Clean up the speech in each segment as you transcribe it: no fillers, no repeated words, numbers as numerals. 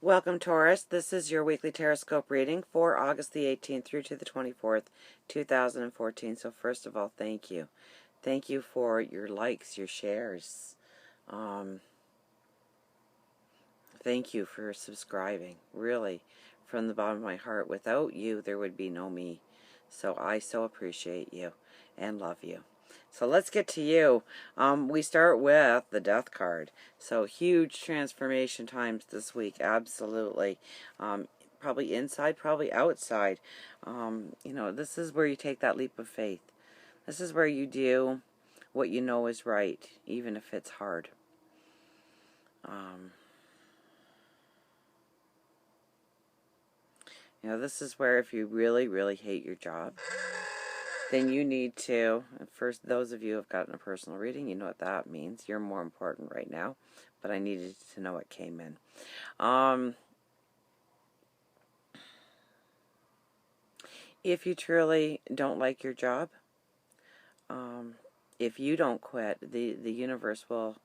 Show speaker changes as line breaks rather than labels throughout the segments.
Welcome, Taurus. This is your weekly Taroscope reading for August the 18th through to the 24th, 2014. So first of all, thank you. Thank you for your likes, your shares. Thank you for subscribing. Really, from the bottom of my heart. Without you, there would be no me. So I so appreciate you and love you. So let's get to you. We start with the Death card. So huge transformation times this week, absolutely. Probably inside, probably outside. This is where you take that leap of faith. This is where you do what you know is right, even if it's hard. This is where if you really, really hate your job, then you need to, first, those of you who have gotten a personal reading, you know what that means. You're more important right now, but I needed to know what came in. If you truly don't like your job, if you don't quit, the universe will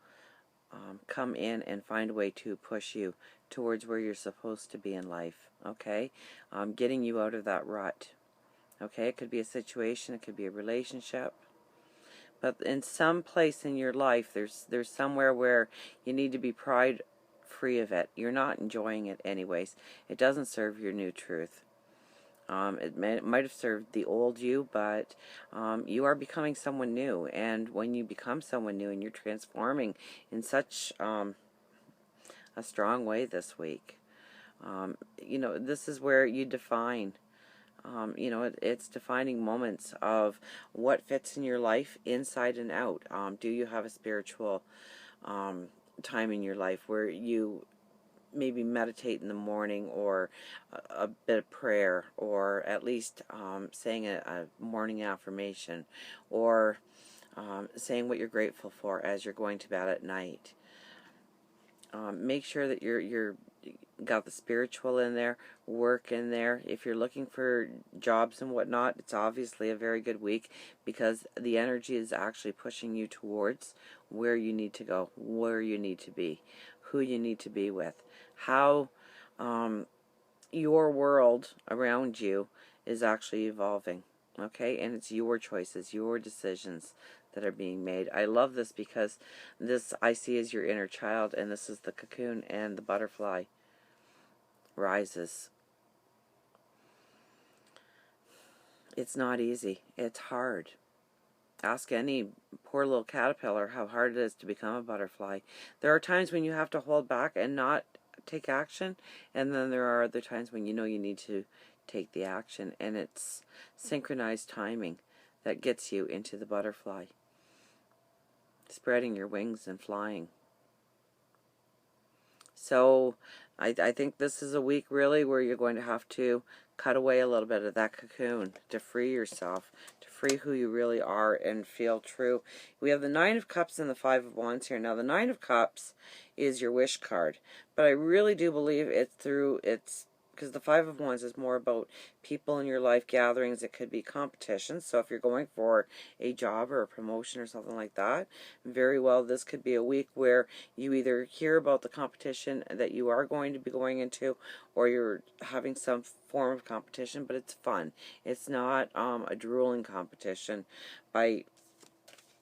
come in and find a way to push you towards where you're supposed to be in life, okay? Getting you out of that rut. Okay, it could be a situation, it could be a relationship. But in some place in your life, there's somewhere where you need to be pride free of it. You're not enjoying it anyways. It doesn't serve your new truth. It might have served the old you, but you are becoming someone new. And when you become someone new and you're transforming in such a strong way this week, this is where you define. It's defining moments of what fits in your life inside and out. Do you have a spiritual time in your life where you maybe meditate in the morning, or a bit of prayer, or at least saying a morning affirmation, or saying what you're grateful for as you're going to bed at night? Make sure that you're got the spiritual in there, work in there. If you're looking for jobs and whatnot, it's obviously a very good week, because the energy is actually pushing you towards where you need to go, where you need to be, who you need to be with, how your world around you is actually evolving, okay? And it's your choices, your decisions that are being made. I love this because this I see as your inner child, and this is the cocoon and the butterfly rises. It's not easy. It's hard. Ask any poor little caterpillar how hard it is to become a butterfly. There are times when you have to hold back and not take action, and then there are other times when you know you need to take the action, and it's synchronized timing that gets you into the butterfly, spreading your wings and flying. So I think this is a week really where you're going to have to cut away a little bit of that cocoon to free yourself, to free who you really are and feel true. We have the Nine of Cups and the Five of Wands here. Now the Nine of Cups is your wish card, but I really do believe it's because the Five of Wands is more about people in your life, gatherings. It could be competitions. So if you're going for a job or a promotion or something like that, very well, this could be a week where you either hear about the competition that you are going to be going into, or you're having some form of competition, but it's fun. It's not a drooling competition by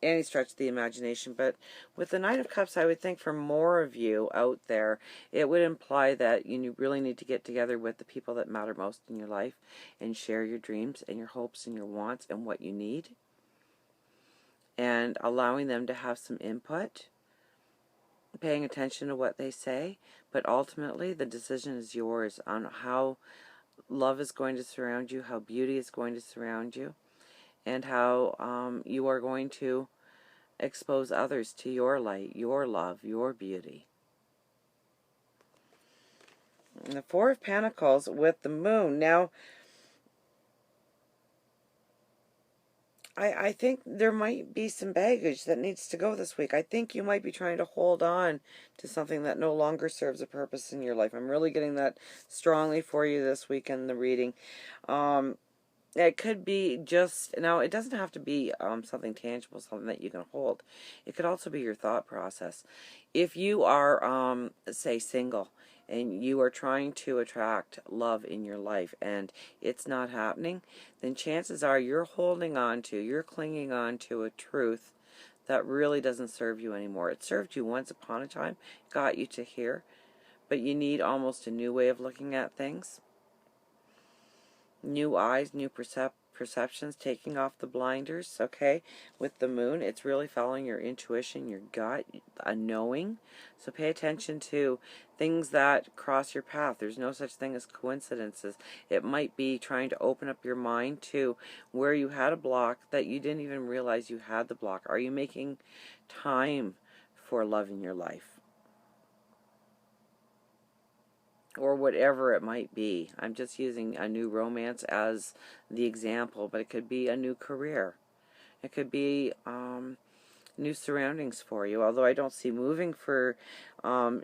any stretch of the imagination. But with the Nine of Cups, I would think for more of you out there, it would imply that you really need to get together with the people that matter most in your life and share your dreams and your hopes and your wants and what you need, and allowing them to have some input, paying attention to what they say. But ultimately the decision is yours on how love is going to surround you, how beauty is going to surround you, and how you are going to expose others to your light, your love, your beauty. And the Four of Pentacles with the Moon. Now, I think there might be some baggage that needs to go this week. I think you might be trying to hold on to something that no longer serves a purpose in your life. I'm really getting that strongly for you this week in the reading. It could be just, now it doesn't have to be something tangible, something that you can hold. It could also be your thought process. If you are, say, single, and you are trying to attract love in your life and it's not happening, then chances are you're clinging on to a truth that really doesn't serve you anymore. It served you once upon a time, got you to here, but you need almost a new way of looking at things. New eyes, new perceptions, taking off the blinders, okay? With the moon, it's really following your intuition, your gut, a knowing. So pay attention to things that cross your path. There's no such thing as coincidences. It might be trying to open up your mind to where you had a block that you didn't even realize you had the block. Are you making time for love in your life? Or whatever it might be. I'm just using a new romance as the example, but it could be a new career. It could be new surroundings for you. Although I don't see moving for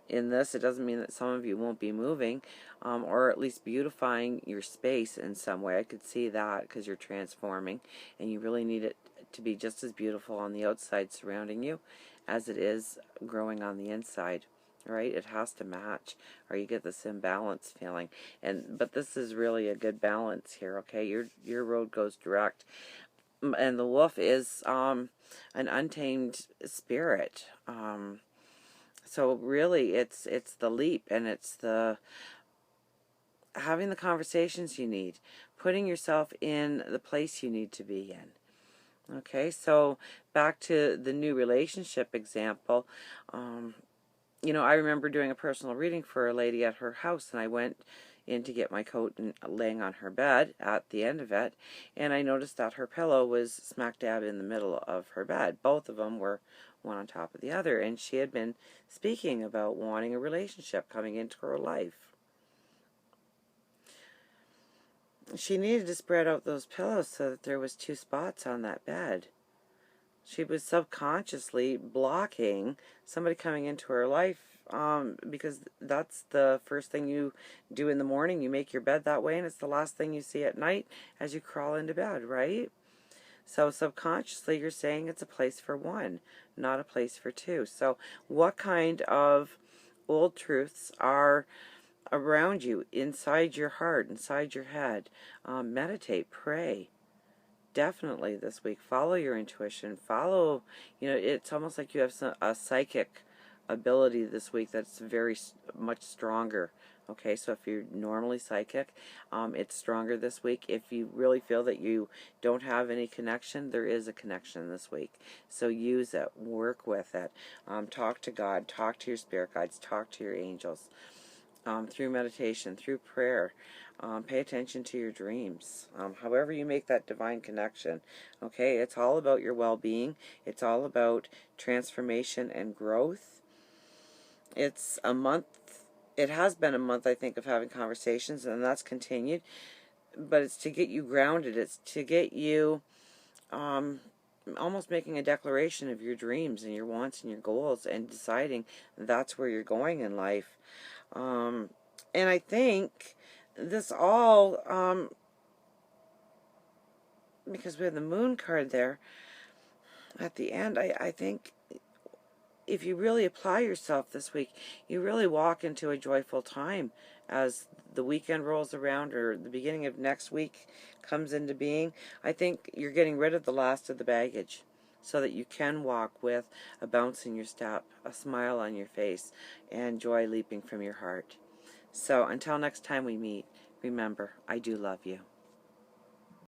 in this, it doesn't mean that some of you won't be moving, or at least beautifying your space in some way. I could see that because you're transforming, and you really need it to be just as beautiful on the outside surrounding you as it is growing on the inside. Right? It has to match, or you get this imbalance feeling. But this is really a good balance here, okay? Your road goes direct. And the wolf is an untamed spirit. So really it's the leap, and it's the having the conversations you need, putting yourself in the place you need to be in. Okay, so back to the new relationship example. You know, I remember doing a personal reading for a lady at her house, and I went in to get my coat and laying on her bed at the end of it, and I noticed that her pillow was smack dab in the middle of her bed. Both of them were one on top of the other, and she had been speaking about wanting a relationship coming into her life. She needed to spread out those pillows so that there was 2 spots on that bed. She was subconsciously blocking somebody coming into her life, because that's the first thing you do in the morning. You make your bed that way, and it's the last thing you see at night as you crawl into bed, right? So subconsciously you're saying it's a place for one, not a place for 2. So what kind of old truths are around you, inside your heart, inside your head? Meditate, pray. Definitely this week, follow your intuition. Follow, it's almost like you have a psychic ability this week that's very much stronger. Okay, so if you're normally psychic, it's stronger this week. If you really feel that you don't have any connection, there is a connection this week. So use it, work with it. Talk to God, talk to your spirit guides, talk to your angels. Through meditation, through prayer. Pay attention to your dreams. However you make that divine connection. Okay, it's all about your well-being. It's all about transformation and growth. It's a month. It has been a month, I think, of having conversations, and that's continued. But it's to get you grounded. It's to get you almost making a declaration of your dreams and your wants and your goals, and deciding that's where you're going in life. And I think this all, because we have the moon card there at the end, I think if you really apply yourself this week, you really walk into a joyful time as the weekend rolls around, or the beginning of next week comes into being. I think you're getting rid of the last of the baggage, so that you can walk with a bounce in your step, a smile on your face, and joy leaping from your heart. So until next time we meet, remember, I do love you.